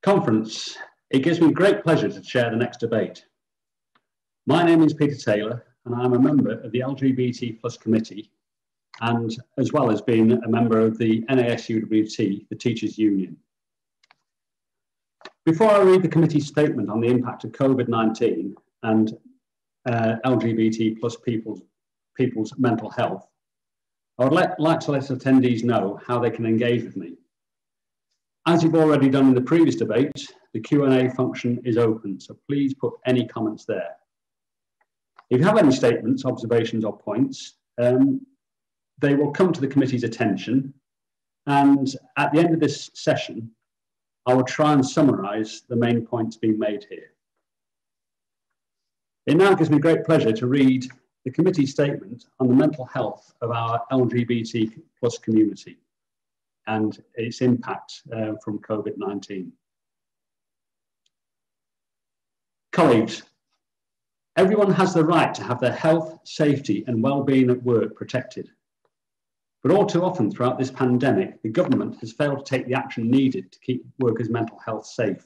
Conference. It gives me great pleasure to chair the next debate. My name is Peter Taylor and I'm a member of the LGBT Plus committee and as well as being a member of the NASUWT, the Teachers Union. Before I read the committee's statement on the impact of COVID-19 and LGBT plus people's mental health, I would like to let attendees know how they can engage with me. As you've already done in the previous debate, the Q&A function is open, so please put any comments there. If you have any statements, observations or points, they will come to the committee's attention, and at the end of this session, I will try and summarise the main points being made here. It now gives me great pleasure to read the committee statement on the mental health of our LGBT plus community and its impact from COVID-19. Colleagues, everyone has the right to have their health, safety and well-being at work protected. But all too often throughout this pandemic, the government has failed to take the action needed to keep workers' mental health safe.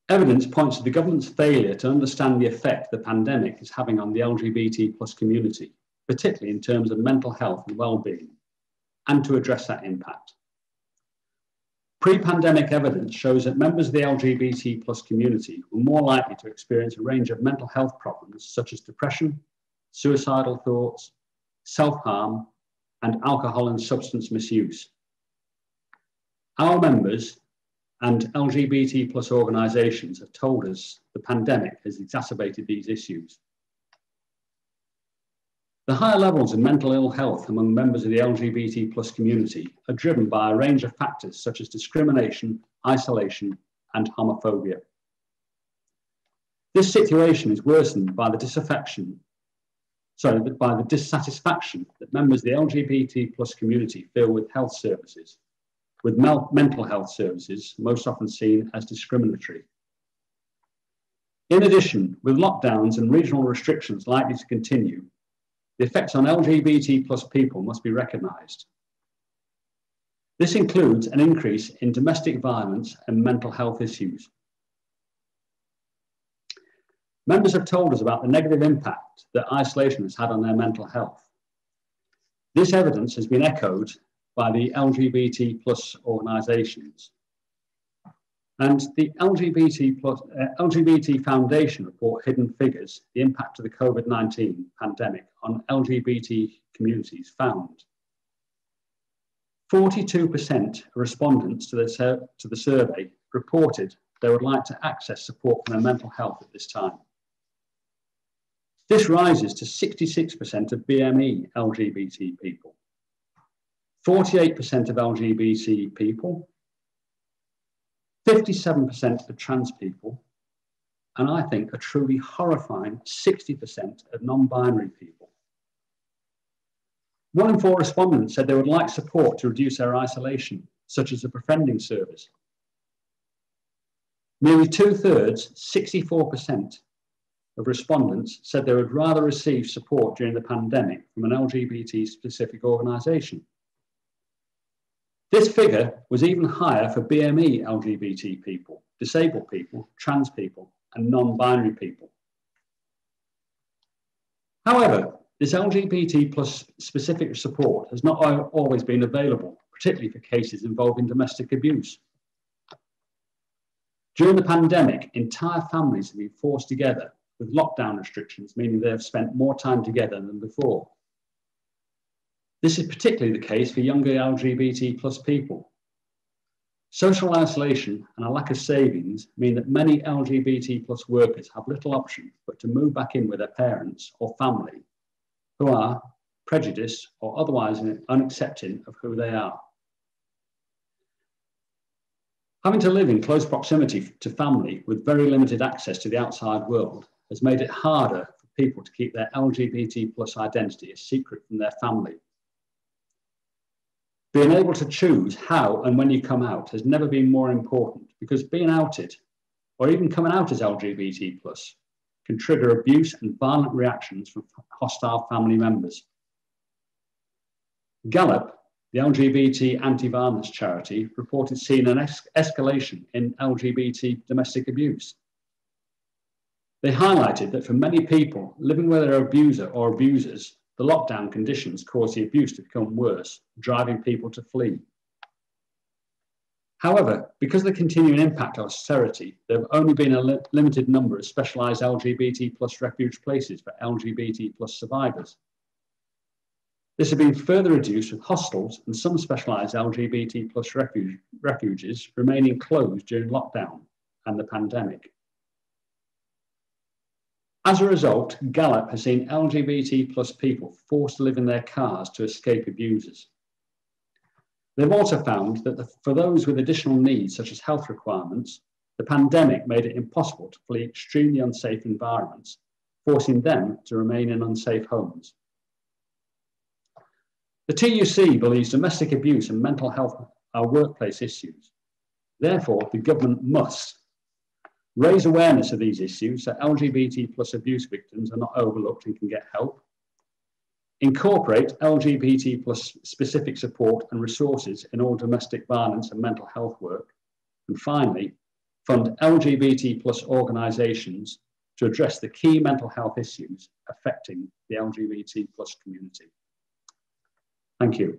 Evidence points to the government's failure to understand the effect the pandemic is having on the LGBT plus community, particularly in terms of mental health and well-being, and to address that impact. Pre-pandemic evidence shows that members of the LGBT plus community were more likely to experience a range of mental health problems such as depression, suicidal thoughts, self-harm, and alcohol and substance misuse. Our members and LGBT plus organisations have told us the pandemic has exacerbated these issues. The higher levels of mental ill health among members of the LGBT plus community are driven by a range of factors such as discrimination, isolation, and homophobia. This situation is worsened by the dissatisfaction that members of the LGBT plus community feel with health services, with mental health services most often seen as discriminatory. In addition, with lockdowns and regional restrictions likely to continue, the effects on LGBT plus people must be recognised. This includes an increase in domestic violence and mental health issues. Members have told us about the negative impact that isolation has had on their mental health. This evidence has been echoed by the LGBT plus organisations. And the LGBT Foundation report Hidden Figures, the impact of the COVID-19 pandemic on LGBT communities found 42% of respondents to the survey reported they would like to access support for their mental health at this time. This rises to 66% of BME LGBT people, 48% of LGBT people, 57% of trans people, and I think a truly horrifying 60% of non-binary people. 1 in 4 respondents said they would like support to reduce their isolation, such as a befriending service. Nearly 2/3, 64% of respondents said they would rather receive support during the pandemic from an LGBT specific organisation. This figure was even higher for BME LGBT people, disabled people, trans people, and non-binary people. However, this LGBT plus specific support has not always been available, particularly for cases involving domestic abuse. During the pandemic, entire families have been forced together with lockdown restrictions, meaning they have spent more time together than before. This is particularly the case for younger LGBT plus people. Social isolation and a lack of savings mean that many LGBT plus workers have little option but to move back in with their parents or family who are prejudiced or otherwise unaccepting of who they are. Having to live in close proximity to family with very limited access to the outside world has made it harder for people to keep their LGBT plus identity a secret from their family. Being able to choose how and when you come out has never been more important, because being outed, or even coming out as LGBT plus, can trigger abuse and violent reactions from hostile family members. Gallup the LGBT anti-violence charity, reported seeing an escalation in LGBT domestic abuse. They highlighted that for many people living with their abuser or abusers, the lockdown conditions cause the abuse to become worse, driving people to flee. However, because of the continuing impact of austerity, there have only been a limited number of specialised LGBT plus refuge places for LGBT plus survivors. This has been further reduced with hostels and some specialised LGBT plus refuges remaining closed during lockdown and the pandemic. As a result, Gallup has seen LGBT plus people forced to live in their cars to escape abusers. They've also found that for those with additional needs, such as health requirements, the pandemic made it impossible to flee extremely unsafe environments, forcing them to remain in unsafe homes. The TUC believes domestic abuse and mental health are workplace issues. Therefore, the government must raise awareness of these issues so LGBT plus abuse victims are not overlooked and can get help, incorporate LGBT plus specific support and resources in all domestic violence and mental health work, and finally, fund LGBT plus organisations to address the key mental health issues affecting the LGBT plus community. Thank you.